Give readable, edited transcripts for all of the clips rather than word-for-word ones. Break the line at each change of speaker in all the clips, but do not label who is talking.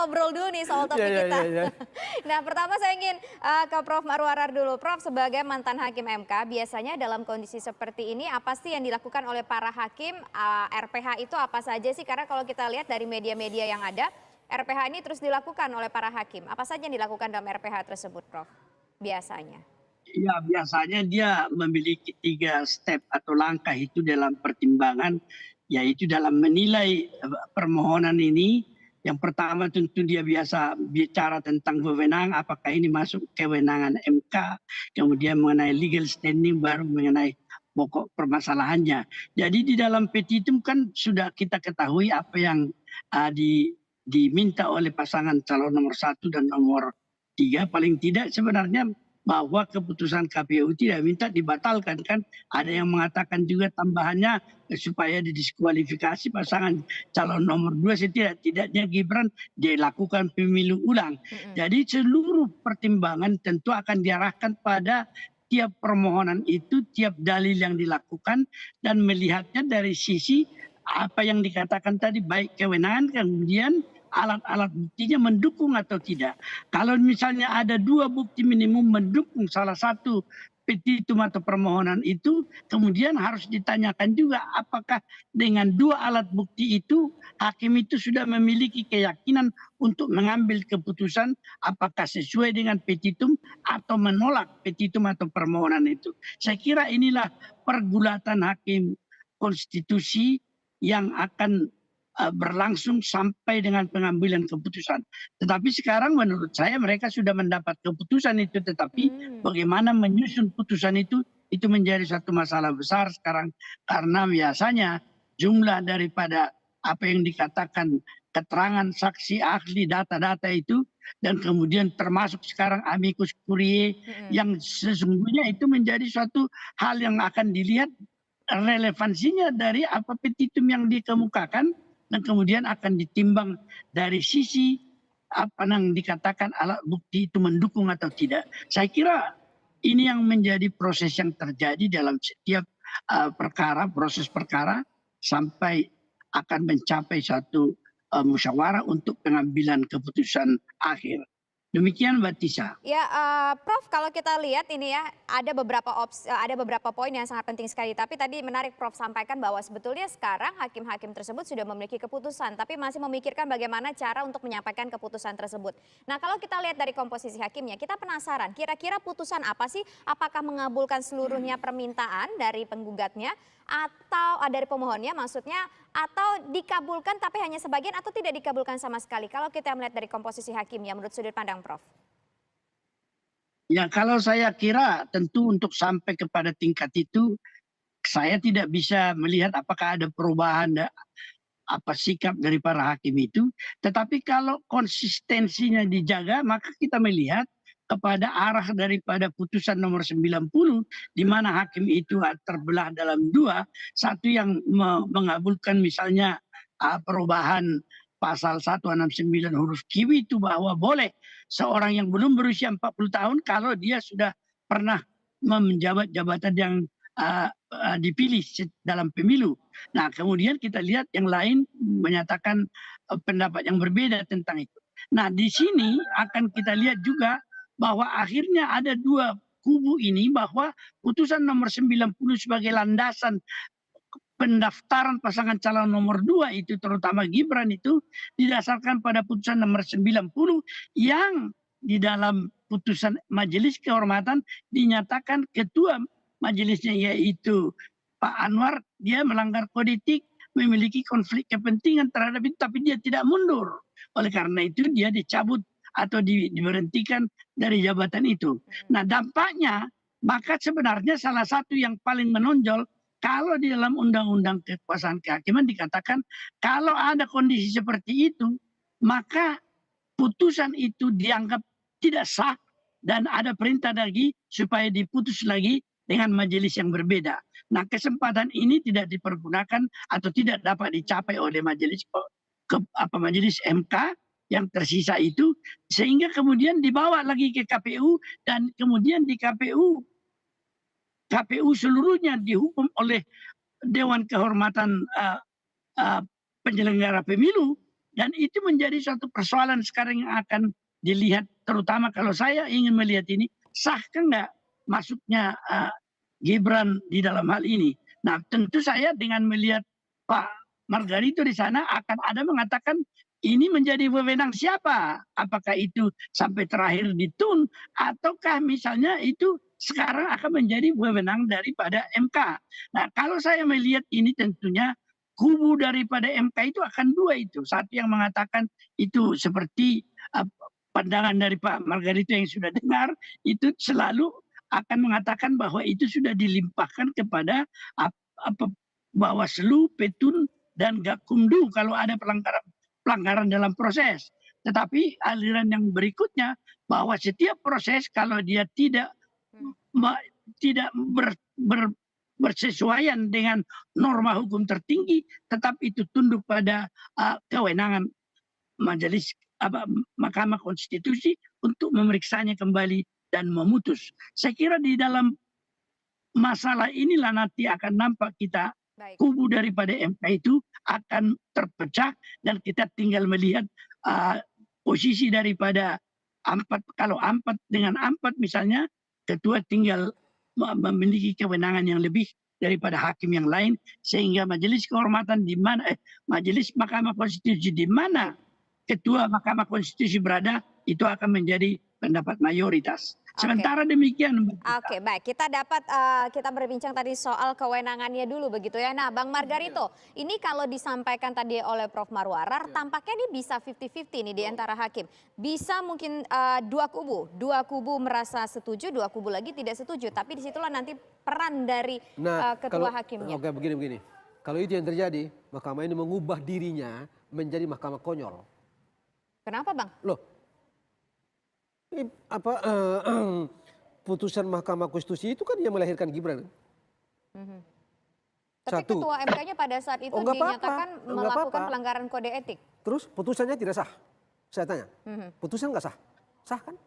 ngobrol dulu nih soal
Iya
topik
iya
kita.
iya iya.
Nah, pertama saya ingin ke Prof. Marwarar dulu. Prof, sebagai mantan hakim MK, biasanya dalam kondisi seperti ini apa sih yang dilakukan oleh para hakim? RPH itu apa saja sih? Karena kalau kita lihat dari media-media yang ada, RPH ini terus dilakukan oleh para hakim. Apa saja yang dilakukan dalam RPH tersebut, Prof? Biasanya.
Ya, biasanya dia memiliki 3 step atau langkah itu dalam pertimbangan, yaitu dalam menilai permohonan ini. Yang pertama tentu dia biasa bicara tentang wewenang, apakah ini masuk kewenangan MK, kemudian mengenai legal standing, baru mengenai pokok permasalahannya. Jadi di dalam petitum kan sudah kita ketahui apa yang diminta oleh pasangan calon nomor 1 dan nomor 3. Paling tidak sebenarnya bahwa keputusan KPU tidak minta dibatalkan, kan ada yang mengatakan juga tambahannya supaya didiskualifikasi pasangan calon nomor 2, setidak-tidaknya Gibran dilakukan pemilu ulang. Jadi seluruh pertimbangan tentu akan diarahkan pada tiap permohonan itu, tiap dalil yang dilakukan, dan melihatnya dari sisi apa yang dikatakan tadi, baik kewenangan, kemudian alat-alat buktinya mendukung atau tidak. Kalau misalnya ada 2 bukti minimum mendukung salah satu petitum atau permohonan itu, kemudian harus ditanyakan juga apakah dengan 2 alat bukti itu hakim itu sudah memiliki keyakinan untuk mengambil keputusan apakah sesuai dengan petitum atau menolak petitum atau permohonan itu. Saya kira inilah pergulatan hakim konstitusi yang akan berlangsung sampai dengan pengambilan keputusan. Tetapi sekarang menurut saya mereka sudah mendapat keputusan itu, tetapi bagaimana menyusun putusan itu menjadi satu masalah besar sekarang, karena biasanya jumlah daripada apa yang dikatakan keterangan saksi ahli, data-data itu, dan kemudian termasuk sekarang amicus curiae yang sesungguhnya itu menjadi suatu hal yang akan dilihat relevansinya dari apa petitum yang dikemukakan, dan kemudian akan ditimbang dari sisi apa yang dikatakan alat bukti itu mendukung atau tidak. Saya kira ini yang menjadi proses yang terjadi dalam setiap perkara, proses perkara, sampai akan mencapai satu musyawarah untuk pengambilan keputusan akhir. Demikian Mbak Tisa.
Ya, Prof, kalau kita lihat ini ya, ada beberapa poin yang sangat penting sekali. Tapi tadi menarik Prof sampaikan bahwa sebetulnya sekarang hakim-hakim tersebut sudah memiliki keputusan, tapi masih memikirkan bagaimana cara untuk menyampaikan keputusan tersebut. Nah, kalau kita lihat dari komposisi hakimnya, kita penasaran kira-kira putusan apa sih? Apakah mengabulkan seluruhnya permintaan dari penggugatnya atau dari pemohonnya maksudnya, atau dikabulkan tapi hanya sebagian, atau tidak dikabulkan sama sekali? Kalau kita melihat dari komposisi hakimnya menurut sudut pandang Prof.
Ya, kalau saya kira tentu untuk sampai kepada tingkat itu saya tidak bisa melihat apakah ada perubahan apa sikap dari para hakim itu, tetapi kalau konsistensinya dijaga maka kita melihat kepada arah daripada putusan nomor 90, di mana hakim itu terbelah dalam 2, satu yang mengabulkan misalnya perubahan pasal 169 huruf Q itu, bahwa boleh seorang yang belum berusia 40 tahun kalau dia sudah pernah menjabat jabatan yang dipilih dalam pemilu. Nah, kemudian kita lihat yang lain menyatakan pendapat yang berbeda tentang itu. Nah, di sini akan kita lihat juga bahwa akhirnya ada 2 kubu ini, bahwa putusan nomor 90 sebagai landasan pendaftaran pasangan calon nomor 2 itu, terutama Gibran, itu didasarkan pada putusan nomor 90 yang di dalam putusan majelis kehormatan dinyatakan ketua majelisnya, yaitu Pak Anwar, dia melanggar kode etik, memiliki konflik kepentingan terhadap itu, tapi dia tidak mundur. Oleh karena itu dia dicabut atau diberhentikan dari jabatan itu. Nah, dampaknya maka sebenarnya salah satu yang paling menonjol, kalau di dalam undang-undang kekuasaan kehakiman dikatakan kalau ada kondisi seperti itu maka putusan itu dianggap tidak sah dan ada perintah lagi supaya diputus lagi dengan majelis yang berbeda. Nah, kesempatan ini tidak dipergunakan atau tidak dapat dicapai oleh majelis MK yang tersisa itu, sehingga kemudian dibawa lagi ke KPU, dan kemudian di KPU seluruhnya dihukum oleh Dewan Kehormatan Penyelenggara Pemilu, Dan itu menjadi suatu persoalan sekarang yang akan dilihat, terutama kalau saya ingin melihat ini, sahkah nggak masuknya Gibran di dalam hal ini. Nah tentu saya dengan melihat Pak Margarito di sana akan ada mengatakan ini menjadi wewenang siapa? Apakah itu sampai terakhir ditun ataukah misalnya itu sekarang akan menjadi wewenang daripada MK. Nah kalau saya melihat ini tentunya kubu daripada MK itu akan dua itu. Satu yang mengatakan itu seperti pandangan dari Pak Margarito yang sudah dengar, itu selalu akan mengatakan bahwa itu sudah dilimpahkan kepada Bawaslu, Petun, dan Gakumdu kalau ada pelanggaran dalam proses. Tetapi aliran yang berikutnya bahwa setiap proses kalau dia tidak bersesuaian dengan norma hukum tertinggi, tetap itu tunduk pada kewenangan majelis Mahkamah Konstitusi untuk memeriksanya kembali dan memutus. Saya kira di dalam masalah inilah nanti akan nampak kita kubu daripada MK itu akan terpecah dan kita tinggal melihat posisi daripada kalau 4 dengan 4 misalnya, ketua tinggal memiliki kewenangan yang lebih daripada hakim yang lain, sehingga majelis kehormatan di mana majelis Mahkamah Konstitusi di mana ketua Mahkamah Konstitusi berada itu akan menjadi pendapat mayoritas. Sementara demikian.
Oke, baik. Kita berbincang tadi soal kewenangannya dulu begitu ya. Nah, Bang Margarito, ini kalau disampaikan tadi oleh Prof. Marwarar, tampaknya ini bisa 50-50 nih di antara hakim. Bisa mungkin dua kubu merasa setuju, dua kubu lagi tidak setuju. Tapi disitulah nanti peran dari ketua hakimnya.
Oke, begini. Kalau itu yang terjadi, mahkamah ini mengubah dirinya menjadi mahkamah konyol.
Kenapa, Bang?
Loh, putusan Mahkamah Konstitusi itu kan yang melahirkan Gibran.
Tapi ketua MK-nya pada saat itu dinyatakan melakukan pelanggaran kode etik.
Terus putusannya tidak sah. Saya tanya, putusan nggak sah? Sah kan?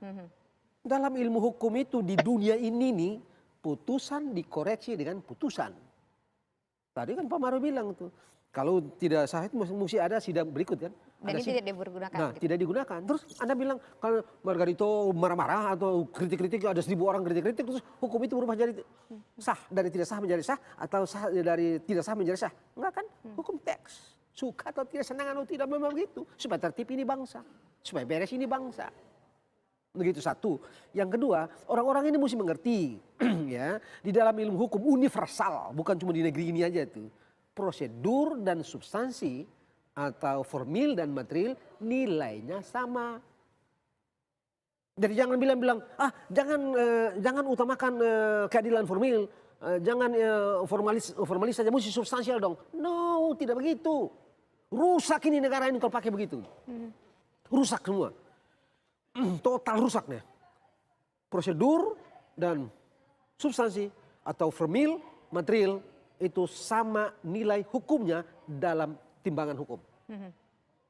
Dalam ilmu hukum itu di dunia ini nih, putusan dikoreksi dengan putusan. Tadi kan Pak Maro bilang tuh, kalau tidak sah itu mesti ada sidang berikut kan.
Dan ini tidak digunakan.
Nah, tidak digunakan. Terus Anda bilang kalau Margarito marah-marah atau kritik-kritik, ada 1000 orang kritik-kritik, terus hukum itu berubah jadi sah, dari tidak sah menjadi sah, atau sah dari tidak sah menjadi sah. Enggak kan? Hukum teks. Suka atau tidak, senang atau tidak, memang begitu. Supaya tertib ini bangsa, supaya beres ini bangsa. Begitu satu. Yang kedua, orang-orang ini mesti mengerti ya, di dalam ilmu hukum universal, bukan cuma di negeri ini aja tuh. Prosedur dan substansi atau formil dan material nilainya sama. Jadi jangan bilang jangan utamakan keadilan formil, jangan formalis saja, mesti substansial dong. No, tidak begitu. Rusak ini negara ini kalau pakai begitu. Rusak semua. Total rusaknya. Prosedur dan substansi atau formil, material itu sama nilai hukumnya dalam timbangan hukum.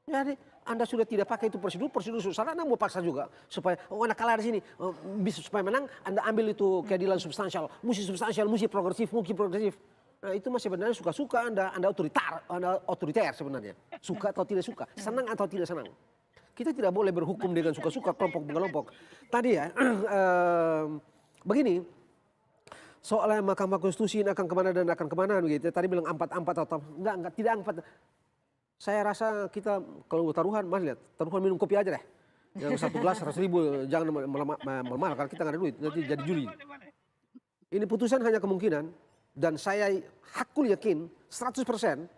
Jadi Anda sudah tidak pakai itu prosedur susah, Anda mau paksa juga supaya Anda kalah di sini, bisa supaya menang, Anda ambil itu keadilan substansial, mesti progresif. Nah itu masih sebenarnya suka-suka Anda otoriter sebenarnya, suka atau tidak suka, senang atau tidak senang. Kita tidak boleh berhukum dengan suka-suka kelompok. Tadi ya, begini. Soalnya Mahkamah Konstitusi ini akan kemana begitu. Tadi bilang 4-4 atau enggak, tidak 4. Saya rasa kita kalau taruhan, mas lihat, taruhan minum kopi aja deh. Yang 1 gelas 100.000, jangan melemah karena kita nggak ada duit, nanti jadi juri. Ini putusan hanya kemungkinan, dan saya hakul yakin 100%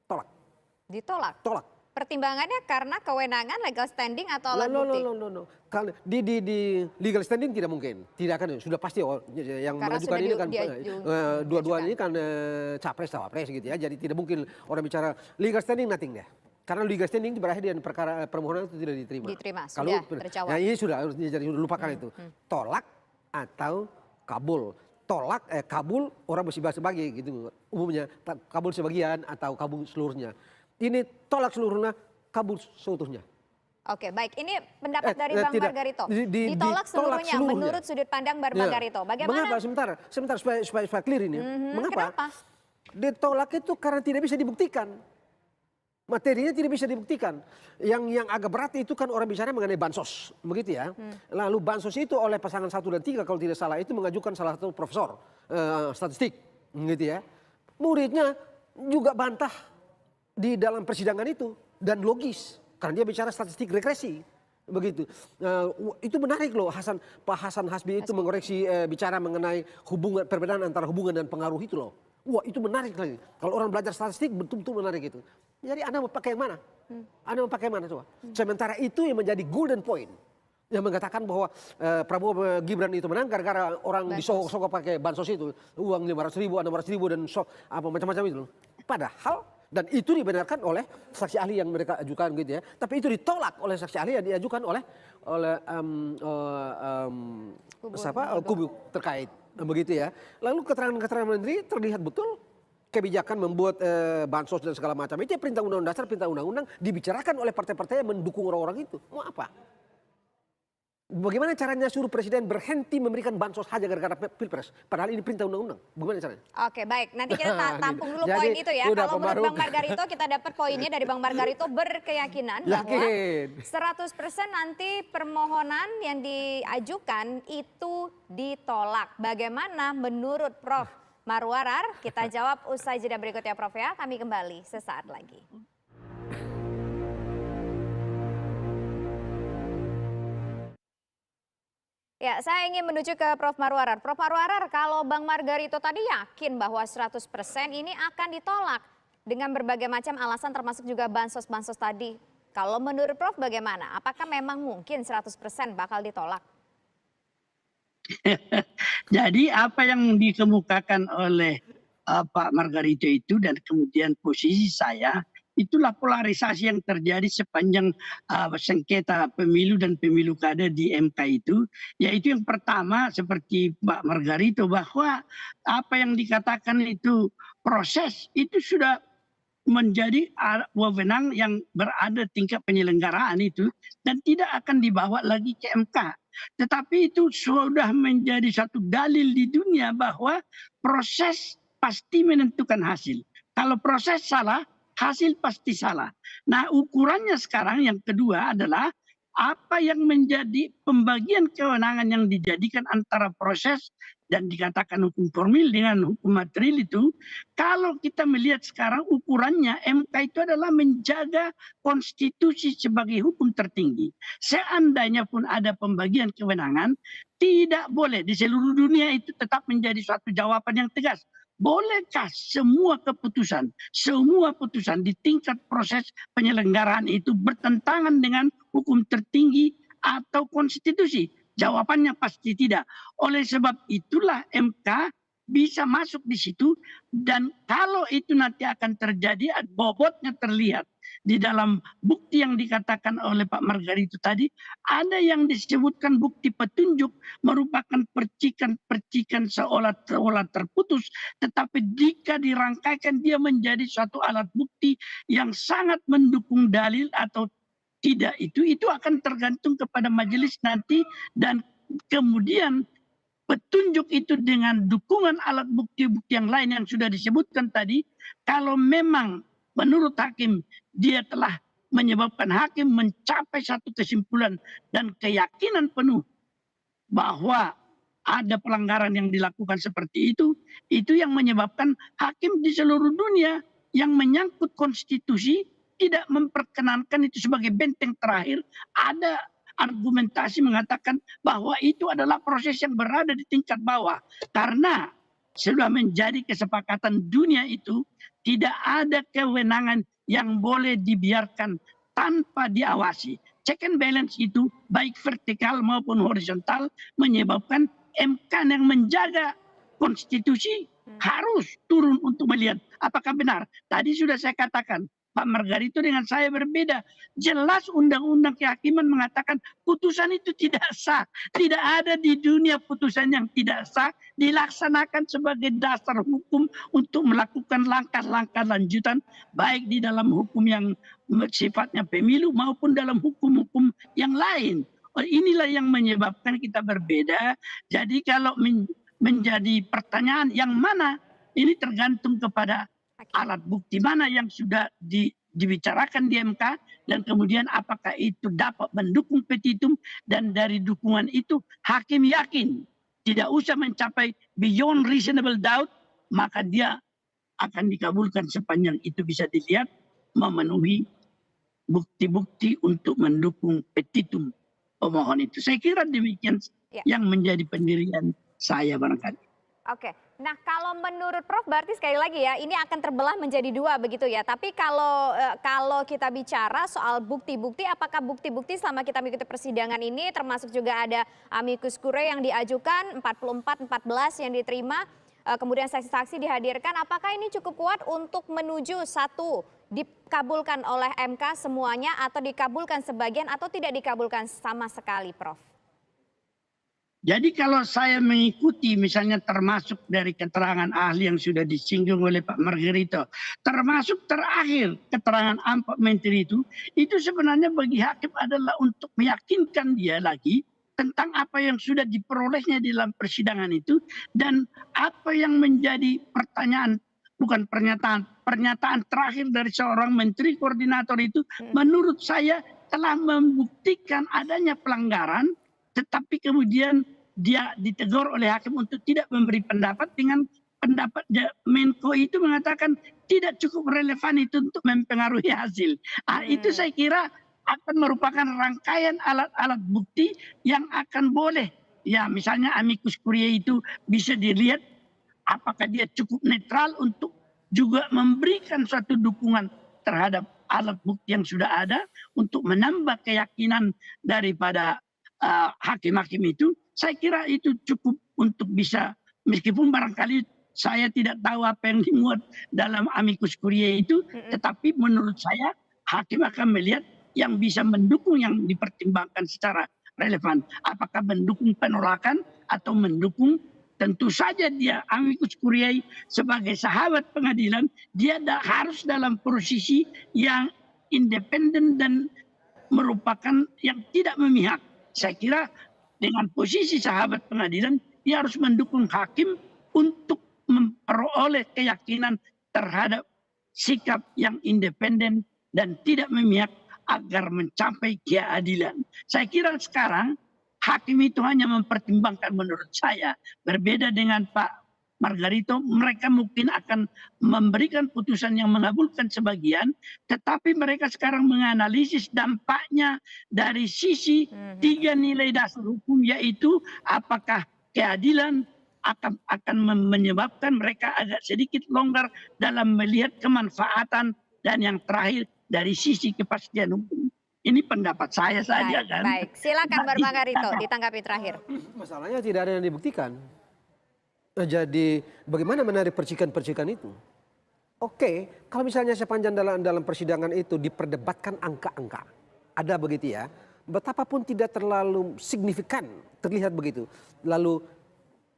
tolak.
Ditolak?
Tolak.
Pertimbangannya karena kewenangan, legal standing atau alat bukti?
No. Di legal standing tidak mungkin. Tidak akan, sudah pasti yang
karena
mengajukan ini kan dua-duanya ini kan capres gitu ya. Jadi tidak mungkin orang bicara legal standing, nothing deh. Karena legal standing berakhir dengan perkara permohonan itu tidak diterima.
Sudah terjawab.
Ya ini sudah lupakan itu. Tolak atau kabul. Kabul orang mesti bagi gitu. Umumnya kabul sebagian atau kabul seluruhnya. Ini tolak seluruhnya, kabul seutuhnya.
Oke, baik. Ini pendapat dari Bang Margarito. Ditolak seluruhnya menurut sudut pandang Bang Margarito. Bagaimana?
Mengapa? Sebentar supaya clear ini. Mengapa?
Kenapa?
Ditolak itu karena tidak bisa dibuktikan. materinya tidak bisa dibuktikan. Yang agak berat itu kan orang bicara mengenai bansos, begitu ya. Lalu bansos itu oleh pasangan 1 dan 3 kalau tidak salah itu mengajukan salah satu profesor statistik, gitu ya. Muridnya juga bantah di dalam persidangan itu dan logis karena dia bicara statistik regresi. Begitu. Itu menarik loh Pak Hasan Hasbi itu mengoreksi bicara mengenai perbedaan antara hubungan dan pengaruh itu loh. Wah itu menarik lagi. Kalau orang belajar statistik betul-betul menarik itu. Jadi Anda mau pakai yang mana? Anda mau pakai yang mana coba? Sementara itu yang menjadi golden point. Yang mengatakan bahwa Prabowo Gibran itu menang gara-gara orang disogok-sogok pakai bansos itu. Uang 500.000, 600.000 dan macam-macam itu. Padahal dan itu dibenarkan oleh saksi ahli yang mereka ajukan gitu ya. Tapi itu ditolak oleh saksi ahli yang diajukan oleh kubu terkait begitu ya. Lalu keterangan-keterangan menteri terlihat betul kebijakan membuat bansos dan segala macam itu ya perintah undang-undang dasar, perintah undang-undang dibicarakan oleh partai-partai yang mendukung orang-orang itu. Mau apa? Bagaimana caranya suruh presiden berhenti memberikan bansos saja gara-gara pilpres? Padahal ini perintah undang-undang. Bagaimana caranya?
Oke baik, nanti kita tampung dulu
Jadi,
poin itu ya.
udah,
Kalau
Pak
menurut
Maruk.
Bang Margarito kita dapat poinnya dari Bang Margarito berkeyakinan bahwa
Yakin.
100% nanti permohonan yang diajukan itu ditolak. Bagaimana menurut Prof Marwarar? Kita jawab usai jeda berikutnya Prof ya. Kami kembali sesaat lagi. Ya, saya ingin menuju ke Prof Marwarar. Prof Marwarar, kalau Bang Margarito tadi yakin bahwa 100% ini akan ditolak dengan berbagai macam alasan termasuk juga bansos-bansos tadi. Kalau menurut Prof bagaimana? Apakah memang mungkin 100% bakal ditolak?
Jadi apa yang dikemukakan oleh Pak Margarito itu dan kemudian posisi saya, itulah polarisasi yang terjadi sepanjang sengketa pemilu dan pemilu kada di MK itu. Yaitu yang pertama seperti Pak Margarito bahwa apa yang dikatakan itu proses itu sudah menjadi wewenang yang berada tingkat penyelenggaraan itu dan tidak akan dibawa lagi ke MK. Tetapi itu sudah menjadi satu dalil di dunia bahwa proses pasti menentukan hasil. Kalau proses salah, hasil pasti salah. Nah, ukurannya sekarang yang kedua adalah apa yang menjadi pembagian kewenangan yang dijadikan antara proses dan dikatakan hukum formil dengan hukum material itu, kalau kita melihat sekarang ukurannya MK itu adalah menjaga konstitusi sebagai hukum tertinggi. Seandainya pun ada pembagian kewenangan, tidak boleh di seluruh dunia itu tetap menjadi suatu jawaban yang tegas. Bolehkah semua putusan di tingkat proses penyelenggaraan itu bertentangan dengan hukum tertinggi atau konstitusi? Jawabannya pasti tidak. Oleh sebab itulah MK bisa masuk di situ dan kalau itu nanti akan terjadi bobotnya terlihat di dalam bukti yang dikatakan oleh Pak Margarito tadi, ada yang disebutkan bukti petunjuk merupakan percikan-percikan seolah-olah terputus, tetapi jika dirangkaikan dia menjadi suatu alat bukti yang sangat mendukung dalil atau tidak, itu akan tergantung kepada majelis nanti dan kemudian petunjuk itu dengan dukungan alat bukti-bukti yang lain yang sudah disebutkan tadi, kalau memang menurut hakim dia telah menyebabkan hakim mencapai satu kesimpulan dan keyakinan penuh bahwa ada pelanggaran yang dilakukan seperti itu yang menyebabkan hakim di seluruh dunia yang menyangkut konstitusi tidak memperkenankan itu sebagai benteng terakhir. Ada argumentasi mengatakan bahwa itu adalah proses yang berada di tingkat bawah. Karena sudah menjadi kesepakatan dunia itu tidak ada kewenangan yang boleh dibiarkan tanpa diawasi. Check and balance itu baik vertikal maupun horizontal menyebabkan MK yang menjaga konstitusi harus turun untuk melihat apakah benar. Tadi sudah saya katakan, Pak Margarito dengan saya berbeda. Jelas undang-undang kehakiman mengatakan putusan itu tidak sah. Tidak ada di dunia putusan yang tidak sah dilaksanakan sebagai dasar hukum untuk melakukan langkah-langkah lanjutan baik di dalam hukum yang sifatnya pemilu maupun dalam hukum-hukum yang lain. Inilah yang menyebabkan kita berbeda. Jadi kalau menjadi pertanyaan yang mana, ini tergantung kepada alat bukti mana yang sudah dibicarakan di MK dan kemudian apakah itu dapat mendukung petitum, dan dari dukungan itu hakim yakin tidak usah mencapai beyond reasonable doubt, maka dia akan dikabulkan sepanjang itu bisa dilihat memenuhi bukti-bukti untuk mendukung petitum pemohon itu. Saya kira demikian
Ya.
yang menjadi pendirian saya barangkali.
Oke, nah kalau menurut Prof berarti sekali lagi ya ini akan terbelah menjadi dua begitu ya. Tapi kalau kita bicara soal bukti-bukti, apakah bukti-bukti selama kita mengikuti persidangan ini termasuk juga ada amicus curiae yang diajukan 14 yang diterima, kemudian saksi-saksi dihadirkan, apakah ini cukup kuat untuk menuju satu dikabulkan oleh MK semuanya atau dikabulkan sebagian atau tidak dikabulkan sama sekali, Prof?
Jadi kalau saya mengikuti misalnya termasuk dari keterangan ahli yang sudah disinggung oleh Pak Margarito, termasuk terakhir keterangan Pak Menteri itu sebenarnya bagi hakim adalah untuk meyakinkan dia lagi tentang apa yang sudah diperolehnya di dalam persidangan itu, dan apa yang menjadi pertanyaan, bukan pernyataan terakhir dari seorang menteri koordinator itu menurut saya telah membuktikan adanya pelanggaran, tetapi kemudian dia ditegur oleh hakim untuk tidak memberi pendapat dengan pendapat Menko itu mengatakan tidak cukup relevan itu untuk mempengaruhi hasil. Itu saya kira akan merupakan rangkaian alat-alat bukti yang akan boleh, ya misalnya amicus curiae itu bisa dilihat apakah dia cukup netral untuk juga memberikan suatu dukungan terhadap alat bukti yang sudah ada untuk menambah keyakinan daripada hakim-hakim itu. Saya kira itu cukup untuk bisa, meskipun barangkali saya tidak tahu apa yang dimuat dalam amicus curiae itu, tetapi menurut saya hakim akan melihat yang bisa mendukung yang dipertimbangkan secara relevan. Apakah mendukung penolakan atau mendukung, tentu saja dia amicus curiae sebagai sahabat pengadilan, dia harus dalam posisi yang independen dan merupakan yang tidak memihak. Saya kira dengan posisi sahabat pengadilan, dia harus mendukung hakim untuk memperoleh keyakinan terhadap sikap yang independen dan tidak memihak agar mencapai keadilan. Saya kira sekarang hakim itu hanya mempertimbangkan, menurut saya, berbeda dengan Pak Margarito, mereka mungkin akan memberikan putusan yang mengabulkan sebagian, tetapi mereka sekarang menganalisis dampaknya dari sisi tiga nilai dasar hukum, yaitu apakah keadilan akan menyebabkan mereka agak sedikit longgar dalam melihat kemanfaatan, dan yang terakhir dari sisi kepastian hukum. Ini pendapat saya saja kan.
Baik, silakan Bang Margarito ditanggapi terakhir.
Masalahnya tidak ada yang dibuktikan. Jadi bagaimana menarik percikan-percikan itu? Oke, kalau misalnya sepanjang dalam persidangan itu diperdebatkan angka-angka, ada begitu ya, betapapun tidak terlalu signifikan terlihat begitu. Lalu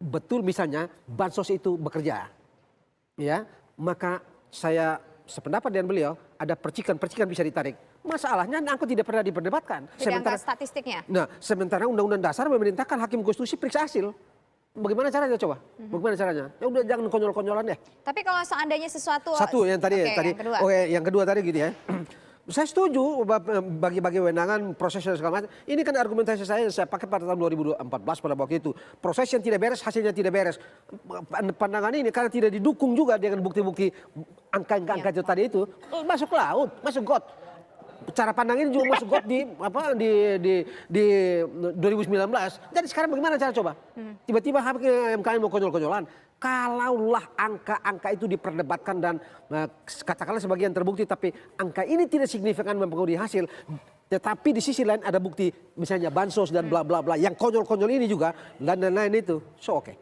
betul misalnya bansos itu bekerja, ya, maka saya sependapat dengan beliau ada percikan-percikan bisa ditarik. Masalahnya angka tidak pernah diperdebatkan.
Sementara statistiknya.
Nah, sementara Undang-Undang Dasar memerintahkan hakim konstitusi periksa hasil. Bagaimana caranya coba? Bagaimana caranya? Ya udah jangan konyol-konyolan deh.
Tapi kalau seandainya sesuatu
yang tadi
yang kedua.
Yang kedua tadi gitu ya. Saya setuju bagi-bagi wewenangan proses dan segala macam. Ini kan argumentasi saya pakai pada tahun 2014 pada waktu itu. Proses yang tidak beres, hasilnya tidak beres. Pandangan ini karena tidak didukung juga dengan bukti-bukti angka-angka itu tadi itu, masuk laut, masuk got. Cara pandang ini juga masuk got di 2019. Jadi sekarang bagaimana cara coba? Tiba-tiba MKN mau konyol-konyolan. Kalaulah angka-angka itu diperdebatkan dan katakanlah sebagian terbukti, tapi angka ini tidak signifikan mempengaruhi hasil, tetapi di sisi lain ada bukti misalnya bansos dan bla bla bla yang konyol-konyol ini juga dan lain-lain itu, so oke.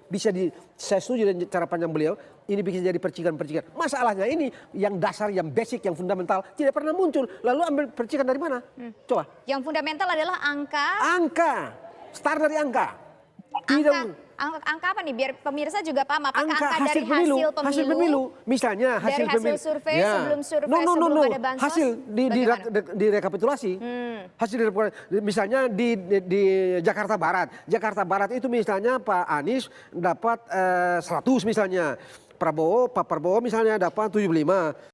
Saya setuju dengan cara pandang beliau, ini bisa jadi percikan-percikan. Masalahnya ini yang dasar, yang basic, yang fundamental tidak pernah muncul. Lalu ambil percikan dari mana? Coba.
Yang fundamental adalah angka.
Angka, start dari angka.
Angka apa nih? Biar pemirsa juga paham. Apakah angka dari
hasil pemilu. Misalnya hasil
dari hasil survei sebelum survei sebelum ada bansos.
Hasil di rekapitulasi. Hasil misalnya di Jakarta Barat. Jakarta Barat itu misalnya Pak Anies dapat 100 misalnya. Pak Prabowo misalnya dapat 75.